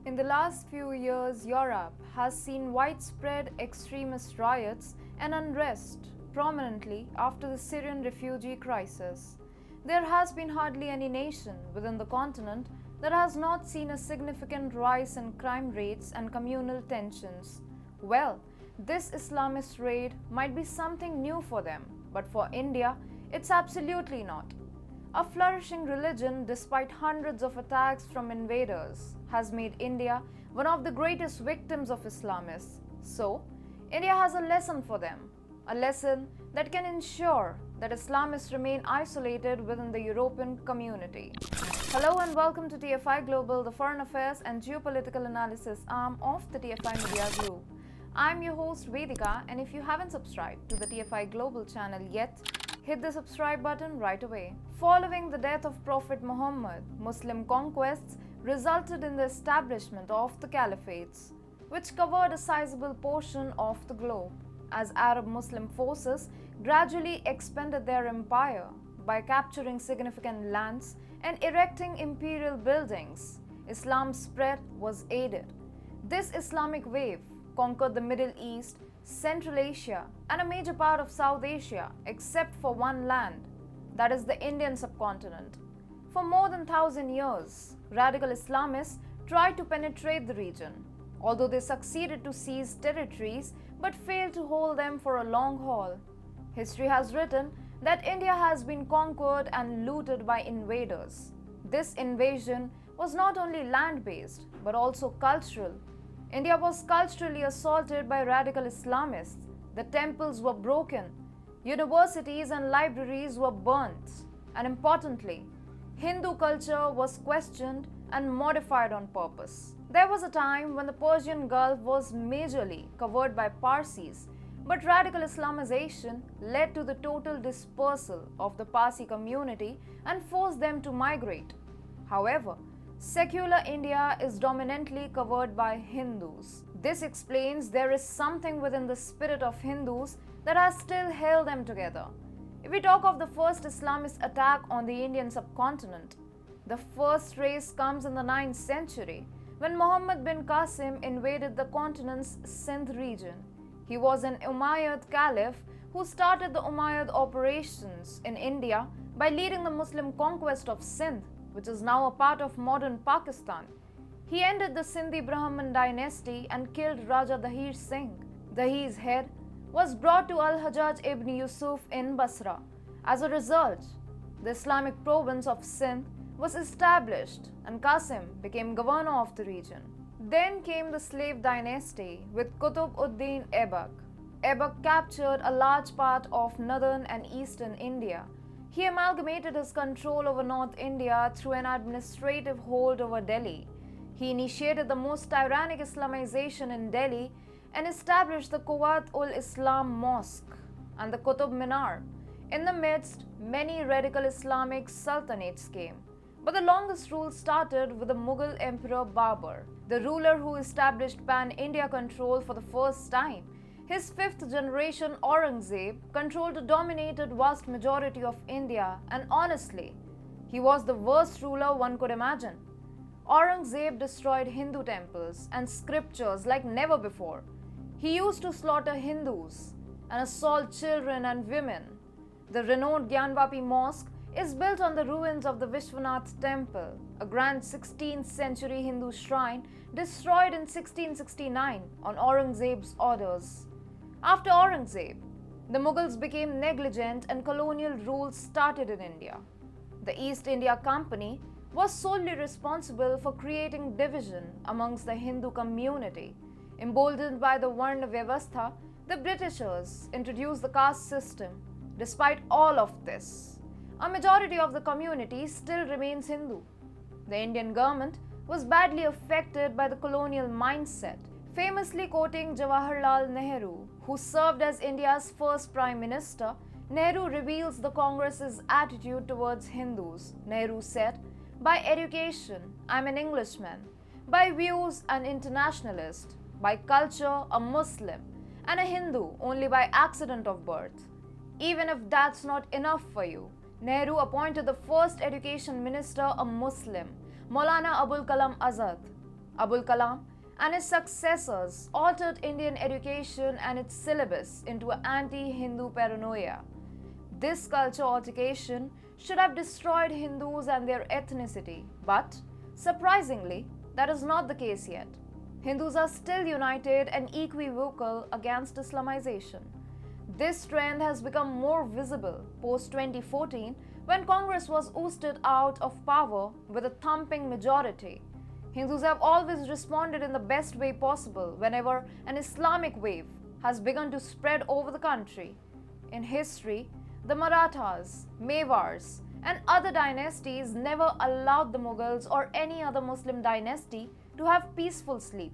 In the last few years, Europe has seen widespread extremist riots and unrest, prominently after the Syrian refugee crisis. There has been hardly any nation within the continent that has not seen a significant rise in crime rates and communal tensions. Well, this Islamist raid might be something new for them, but for India, it's absolutely not. A flourishing religion, despite hundreds of attacks from invaders, has made India one of the greatest victims of Islamists. So, India has a lesson for them, a lesson that can ensure that Islamists remain isolated within the European community. Hello and welcome to TFI Global, the foreign affairs and geopolitical analysis arm of the TFI Media Group. I'm your host Vedika, and if you haven't subscribed to the TFI Global channel yet, hit the subscribe button right away. Following the death of Prophet Muhammad, Muslim conquests resulted in the establishment of the caliphates, which covered a sizable portion of the globe, as Arab Muslim forces gradually expanded their empire by capturing significant lands and erecting imperial buildings. Islam's spread was aided. This Islamic wave conquered the Middle East, Central Asia, and a major part of South Asia, except for one land, that is the Indian subcontinent. For more than 1,000 years, radical Islamists tried to penetrate the region, although they succeeded to seize territories but failed to hold them for a long haul. History has written that India has been conquered and looted by invaders. This invasion was not only land-based but also cultural. India was culturally assaulted by radical Islamists. The temples were broken, universities and libraries were burnt, and importantly, Hindu culture was questioned and modified on purpose. There was a time when the Persian Gulf was majorly covered by Parsis, but radical Islamization led to the total dispersal of the Parsi community and forced them to migrate. However, secular India is dominantly covered by Hindus. This explains there is something within the spirit of Hindus that has still held them together. If we talk of the first Islamist attack on the Indian subcontinent, the first trace comes in the 9th century when Muhammad bin Qasim invaded the continent's Sindh region. He was an Umayyad caliph who started the Umayyad operations in India by leading the Muslim conquest of Sindh, which is now a part of modern Pakistan. He ended the Sindhi Brahman dynasty and killed Raja Dahir Singh. Dahir's head was brought to Al-Hajjaj ibn Yusuf in Basra. As a result, the Islamic province of Sindh was established and Qasim became governor of the region. Then came the slave dynasty with Qutb ud-Din Aibak. Aibak captured a large part of northern and eastern India. He amalgamated his control over North India through an administrative hold over Delhi. He initiated the most tyrannic Islamization in Delhi and established the Quwwat-ul-Islam Mosque and the Qutub Minar. In the midst, many radical Islamic sultanates came. But the longest rule started with the Mughal Emperor Babur, the ruler who established pan-India control for the first time. His fifth generation Aurangzeb controlled a dominated vast majority of India, and honestly, he was the worst ruler one could imagine. Aurangzeb destroyed Hindu temples and scriptures like never before. He used to slaughter Hindus and assault children and women. The renowned Gyanvapi Mosque is built on the ruins of the Vishwanath Temple, a grand 16th century Hindu shrine destroyed in 1669 on Aurangzeb's orders. After Aurangzeb, the Mughals became negligent and colonial rule started in India. The East India Company was solely responsible for creating division amongst the Hindu community. Emboldened by the Varna Vyavastha, the Britishers introduced the caste system. Despite all of this, a majority of the community still remains Hindu. The Indian government was badly affected by the colonial mindset. Famously quoting Jawaharlal Nehru, who served as India's first Prime Minister, Nehru reveals the Congress's attitude towards Hindus. Nehru said, "By education, I'm an Englishman. By views, an internationalist. By culture, a Muslim. And a Hindu only by accident of birth." Even if that's not enough for you, Nehru appointed the first education minister a Muslim, Maulana Abul Kalam Azad. Abul Kalam and his successors altered Indian education and its syllabus into an anti-Hindu paranoia. This culture altercation should have destroyed Hindus and their ethnicity, but surprisingly, that is not the case yet. Hindus are still united and equivocal against Islamization. This trend has become more visible post 2014 when Congress was ousted out of power with a thumping majority. Hindus have always responded in the best way possible whenever an Islamic wave has begun to spread over the country. In history, the Marathas, Mewars, and other dynasties never allowed the Mughals or any other Muslim dynasty to have peaceful sleep.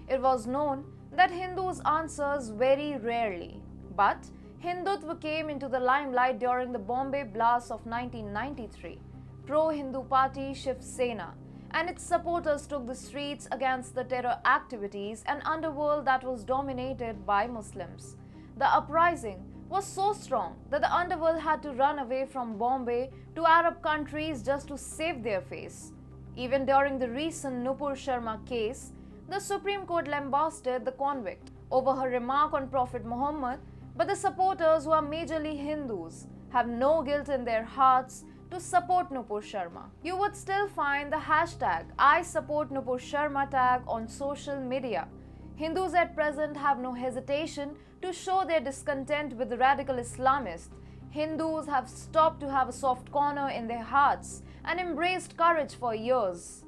It was known that Hindus answers very rarely, but Hindutva came into the limelight during the Bombay Blast of 1993. Pro-Hindu party Shiv Sena and its supporters took the streets against the terror activities and underworld that was dominated by Muslims. The uprising was so strong that the underworld had to run away from Bombay to Arab countries just to save their face. Even during the recent Nupur Sharma case, the Supreme Court lambasted the convict over her remark on Prophet Muhammad, but the supporters, who are majorly Hindus, have no guilt in their hearts to support Nupur Sharma. You would still find the hashtag I support Nupur Sharma tag on social media. Hindus at present have no hesitation to show their discontent with the radical Islamists. Hindus have stopped to have a soft corner in their hearts and embraced courage for years.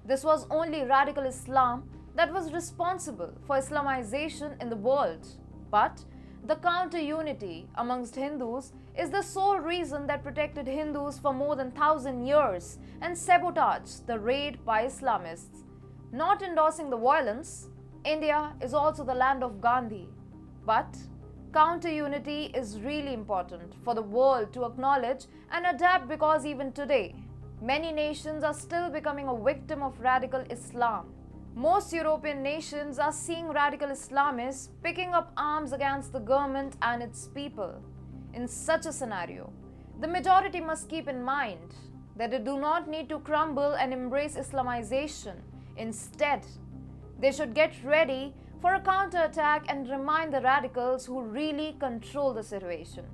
This was only radical Islam that was responsible for Islamization in the world. But the counter-unity amongst Hindus is the sole reason that protected Hindus for more than 1,000 years and sabotaged the raid by Islamists. Not endorsing the violence, India is also the land of Gandhi. But counter-unity is really important for the world to acknowledge and adapt, because even today, many nations are still becoming a victim of radical Islam. Most European nations are seeing radical Islamists picking up arms against the government and its people. In such a scenario, the majority must keep in mind that they do not need to crumble and embrace Islamization. Instead, they should get ready for a counterattack and remind the radicals who really control the situation.